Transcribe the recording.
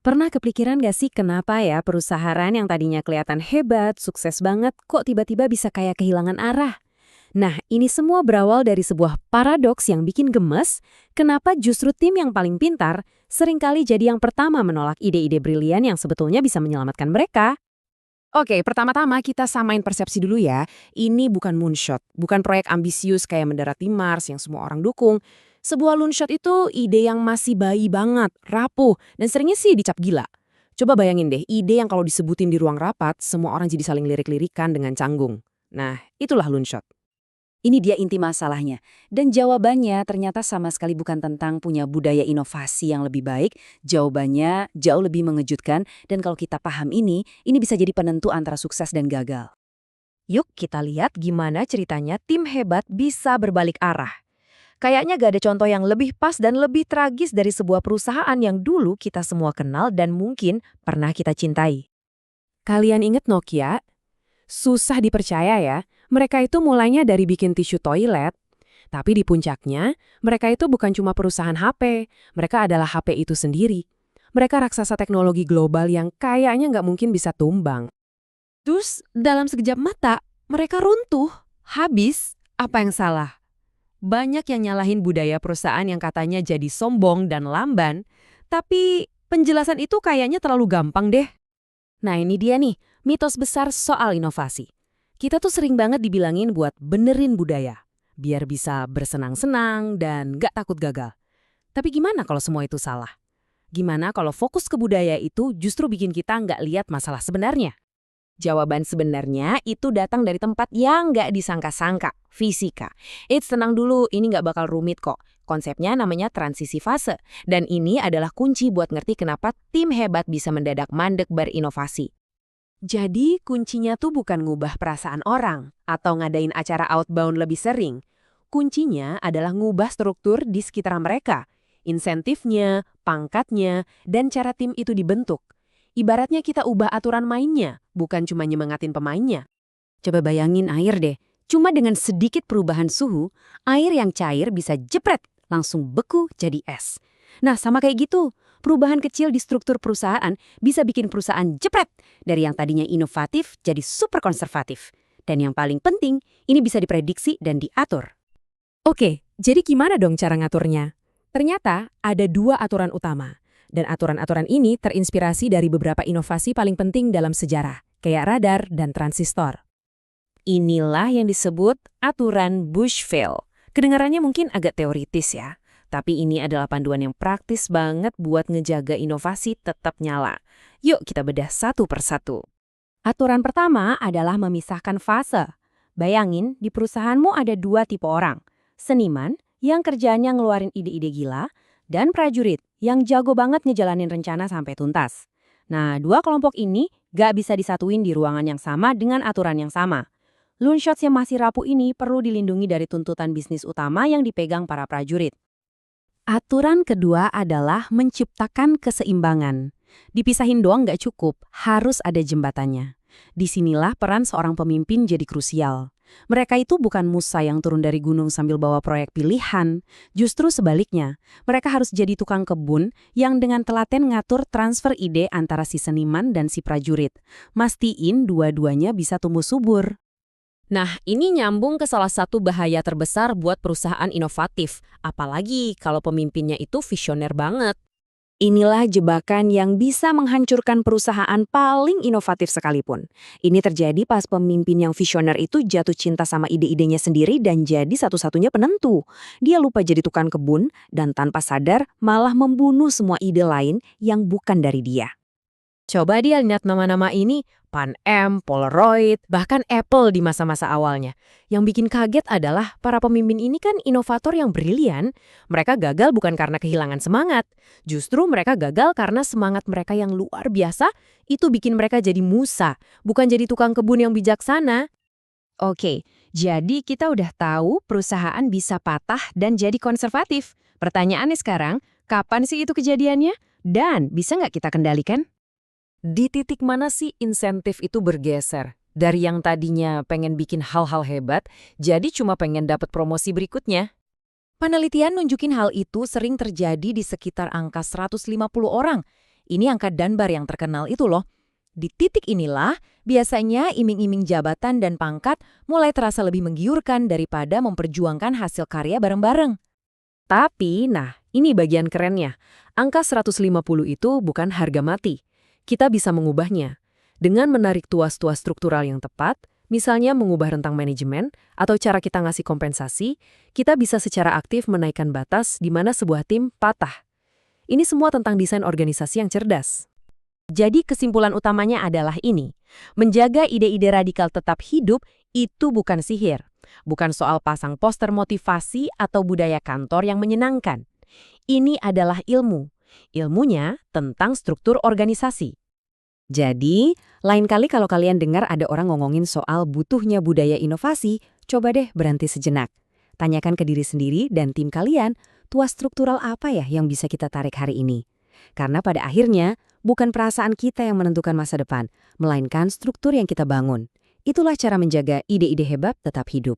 Pernah kepikiran gak sih kenapa ya perusahaan yang tadinya kelihatan hebat, sukses banget, kok tiba-tiba bisa kayak kehilangan arah? Nah, ini semua berawal dari sebuah paradoks yang bikin gemes, kenapa justru tim yang paling pintar seringkali jadi yang pertama menolak ide-ide brilian yang sebetulnya bisa menyelamatkan mereka. Oke, pertama-tama kita samain persepsi dulu ya. Ini bukan moonshot, bukan proyek ambisius kayak mendarat di Mars yang semua orang dukung. Sebuah moonshot itu ide yang masih bayi banget, rapuh, dan seringnya sih dicap gila. Coba bayangin deh, ide yang kalau disebutin di ruang rapat, semua orang jadi saling lirik-lirikan dengan canggung. Nah, itulah moonshot. Ini dia inti masalahnya. Dan jawabannya ternyata sama sekali bukan tentang punya budaya inovasi yang lebih baik. Jawabannya jauh lebih mengejutkan dan kalau kita paham ini bisa jadi penentu antara sukses dan gagal. Yuk kita lihat gimana ceritanya tim hebat bisa berbalik arah. Kayaknya gak ada contoh yang lebih pas dan lebih tragis dari sebuah perusahaan yang dulu kita semua kenal dan mungkin pernah kita cintai. Kalian inget Nokia? Susah dipercaya ya, mereka itu mulainya dari bikin tisu toilet. Tapi di puncaknya, mereka itu bukan cuma perusahaan HP, mereka adalah HP itu sendiri. Mereka raksasa teknologi global yang kayaknya nggak mungkin bisa tumbang. Terus dalam sekejap mata, mereka runtuh. Habis, apa yang salah? Banyak yang nyalahin budaya perusahaan yang katanya jadi sombong dan lamban, tapi penjelasan itu kayaknya terlalu gampang deh. Nah ini dia nih, mitos besar soal inovasi. Kita tuh sering banget dibilangin buat benerin budaya, biar bisa bersenang-senang dan gak takut gagal. Tapi gimana kalau semua itu salah? Gimana kalau fokus ke budaya itu justru bikin kita nggak lihat masalah sebenarnya? Jawaban sebenarnya itu datang dari tempat yang nggak disangka-sangka, fisika. Tenang dulu, ini nggak bakal rumit kok. Konsepnya namanya transisi fase. Dan ini adalah kunci buat ngerti kenapa tim hebat bisa mendadak mandek berinovasi. Jadi kuncinya tuh bukan ngubah perasaan orang atau ngadain acara outbound lebih sering. Kuncinya adalah ngubah struktur di sekitar mereka. Insentifnya, pangkatnya, dan cara tim itu dibentuk. Ibaratnya kita ubah aturan mainnya, bukan cuma nyemangatin pemainnya. Coba bayangin air deh. Cuma dengan sedikit perubahan suhu, air yang cair bisa jepret, langsung beku jadi es. Nah, sama kayak gitu. Perubahan kecil di struktur perusahaan bisa bikin perusahaan jepret dari yang tadinya inovatif jadi super konservatif. Dan yang paling penting, ini bisa diprediksi dan diatur. Oke, jadi gimana dong cara ngaturnya? Ternyata ada dua aturan utama. Dan aturan-aturan ini terinspirasi dari beberapa inovasi paling penting dalam sejarah, kayak radar dan transistor. Inilah yang disebut aturan Bushville. Kedengarannya mungkin agak teoritis ya, tapi ini adalah panduan yang praktis banget buat ngejaga inovasi tetap nyala. Yuk kita bedah satu persatu. Aturan pertama adalah memisahkan fase. Bayangin, di perusahaanmu ada dua tipe orang. Seniman yang kerjaannya ngeluarin ide-ide gila, dan prajurit yang jago banget ngejalanin rencana sampai tuntas. Nah, dua kelompok ini gak bisa disatuin di ruangan yang sama dengan aturan yang sama. Loonshots yang masih rapuh ini perlu dilindungi dari tuntutan bisnis utama yang dipegang para prajurit. Aturan kedua adalah menciptakan keseimbangan. Dipisahin doang gak cukup, harus ada jembatannya. Disinilah peran seorang pemimpin jadi krusial. Mereka itu bukan Musa yang turun dari gunung sambil bawa proyek pilihan. Justru sebaliknya, mereka harus jadi tukang kebun yang dengan telaten ngatur transfer ide antara si seniman dan si prajurit. Mastiin dua-duanya bisa tumbuh subur. Nah, ini nyambung ke salah satu bahaya terbesar buat perusahaan inovatif. Apalagi kalau pemimpinnya itu visioner banget. Inilah jebakan yang bisa menghancurkan perusahaan paling inovatif sekalipun. Ini terjadi pas pemimpin yang visioner itu jatuh cinta sama ide-idenya sendiri dan jadi satu-satunya penentu. Dia lupa jadi tukang kebun dan tanpa sadar malah membunuh semua ide lain yang bukan dari dia. Coba dia lihat nama-nama ini, Pan Am, Polaroid, bahkan Apple di masa-masa awalnya. Yang bikin kaget adalah para pemimpin ini kan inovator yang brilian. Mereka gagal bukan karena kehilangan semangat. Justru mereka gagal karena semangat mereka yang luar biasa itu bikin mereka jadi Musa, bukan jadi tukang kebun yang bijaksana. Oke, jadi kita udah tahu perusahaan bisa patah dan jadi konservatif. Pertanyaannya sekarang, kapan sih itu kejadiannya? Dan bisa nggak kita kendalikan? Di titik mana sih insentif itu bergeser? Dari yang tadinya pengen bikin hal-hal hebat, jadi cuma pengen dapat promosi berikutnya. Penelitian nunjukin hal itu sering terjadi di sekitar angka 150 orang. Ini angka Dunbar yang terkenal itu loh. Di titik inilah, biasanya iming-iming jabatan dan pangkat mulai terasa lebih menggiurkan daripada memperjuangkan hasil karya bareng-bareng. Tapi, nah, ini bagian kerennya. Angka 150 itu bukan harga mati. Kita bisa mengubahnya. Dengan menarik tuas-tuas struktural yang tepat, misalnya mengubah rentang manajemen atau cara kita ngasih kompensasi, kita bisa secara aktif menaikkan batas di mana sebuah tim patah. Ini semua tentang desain organisasi yang cerdas. Jadi kesimpulan utamanya adalah ini. Menjaga ide-ide radikal tetap hidup itu bukan sihir. Bukan soal pasang poster motivasi atau budaya kantor yang menyenangkan. Ini adalah ilmu. Ilmunya tentang struktur organisasi. Jadi, lain kali kalau kalian dengar ada orang ngomongin soal butuhnya budaya inovasi, coba deh berhenti sejenak. Tanyakan ke diri sendiri dan tim kalian, tuas struktural apa ya yang bisa kita tarik hari ini? Karena pada akhirnya, bukan perasaan kita yang menentukan masa depan, melainkan struktur yang kita bangun. Itulah cara menjaga ide-ide hebat tetap hidup.